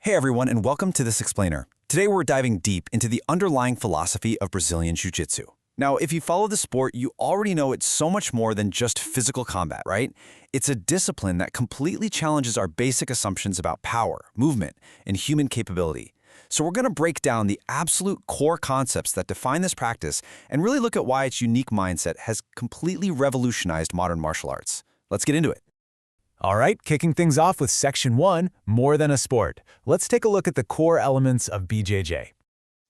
Hey everyone, and welcome to This Explainer. Today we're diving deep into the underlying philosophy of Brazilian Jiu-Jitsu. Now, if you follow the sport, you already know it's so much more than just physical combat, right? It's a discipline that completely challenges our basic assumptions about power, movement, and human capability. So we're going to break down the absolute core concepts that define this practice and really look at why its unique mindset has completely revolutionized modern martial arts. Let's get into it. All right, kicking things off with Section 1, More Than a Sport. Let's take a look at the core elements of BJJ.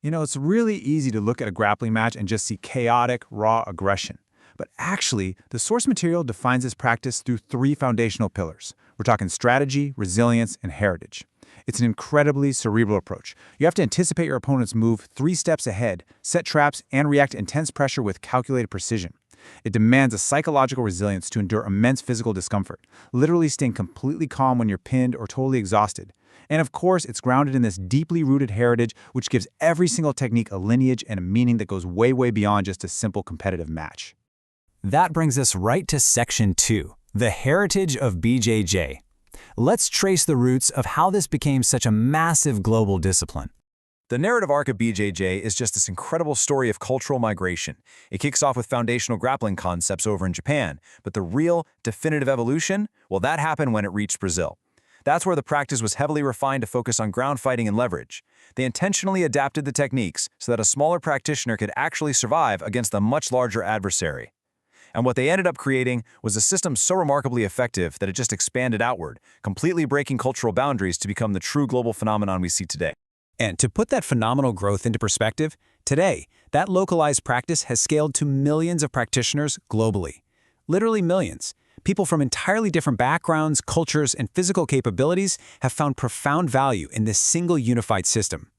You know, it's really easy to look at a grappling match and just see chaotic, raw aggression. But actually, the source material defines this practice through three foundational pillars. We're talking strategy, resilience, and heritage. It's an incredibly cerebral approach. You have to anticipate your opponent's move 3 steps ahead, set traps, and react to intense pressure with calculated precision. It demands a psychological resilience to endure immense physical discomfort, literally staying completely calm when you're pinned or totally exhausted. And of course, it's grounded in this deeply rooted heritage, which gives every single technique a lineage and a meaning that goes way, way beyond just a simple competitive match. That brings us right to Section 2, the heritage of BJJ. Let's trace the roots of how this became such a massive global discipline. The narrative arc of BJJ is just this incredible story of cultural migration. It kicks off with foundational grappling concepts over in Japan, but the real, definitive evolution, well, that happened when it reached Brazil. That's where the practice was heavily refined to focus on ground fighting and leverage. They intentionally adapted the techniques so that a smaller practitioner could actually survive against a much larger adversary. And what they ended up creating was a system so remarkably effective that it just expanded outward, completely breaking cultural boundaries to become the true global phenomenon we see today. And to put that phenomenal growth into perspective, today, that localized practice has scaled to millions of practitioners globally. Literally millions. People from entirely different backgrounds, cultures, and physical capabilities have found profound value in this single unified system.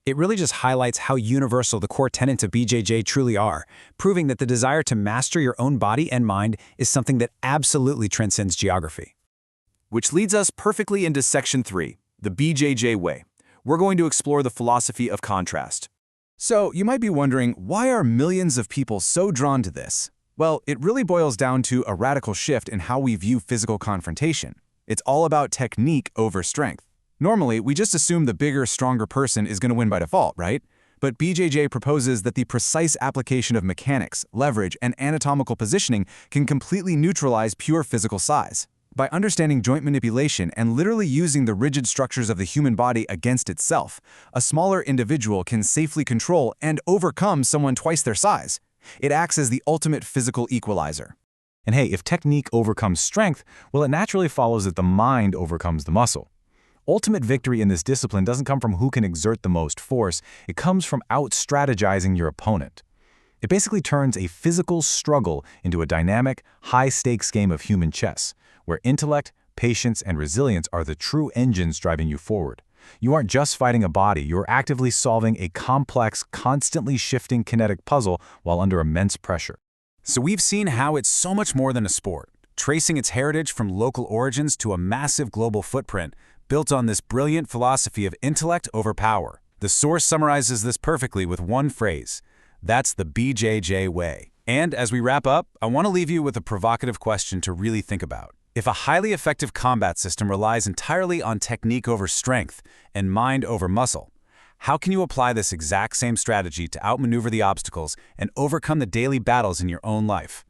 It really just highlights how universal the core tenets of BJJ truly are, proving that the desire to master your own body and mind is something that absolutely transcends geography. Which leads us perfectly into Section 3, the BJJ way. We're going to explore the philosophy of contrast. So, you might be wondering, why are millions of people so drawn to this? Well, it really boils down to a radical shift in how we view physical confrontation. It's all about technique over strength. Normally, we just assume the bigger, stronger person is going to win by default, right? But BJJ proposes that the precise application of mechanics, leverage, and anatomical positioning can completely neutralize pure physical size. By understanding joint manipulation and literally using the rigid structures of the human body against itself, a smaller individual can safely control and overcome someone twice their size. It acts as the ultimate physical equalizer. And hey, if technique overcomes strength, well, it naturally follows that the mind overcomes the muscle. Ultimate victory in this discipline doesn't come from who can exert the most force, it comes from out-strategizing your opponent. It basically turns a physical struggle into a dynamic, high-stakes game of human chess, where intellect, patience, and resilience are the true engines driving you forward. You aren't just fighting a body, you're actively solving a complex, constantly shifting kinetic puzzle while under immense pressure. So we've seen how it's so much more than a sport, tracing its heritage from local origins to a massive global footprint, built on this brilliant philosophy of intellect over power. The source summarizes this perfectly with one phrase: that's the BJJ way. And as we wrap up, I want to leave you with a provocative question to really think about. If a highly effective combat system relies entirely on technique over strength and mind over muscle, how can you apply this exact same strategy to outmaneuver the obstacles and overcome the daily battles in your own life?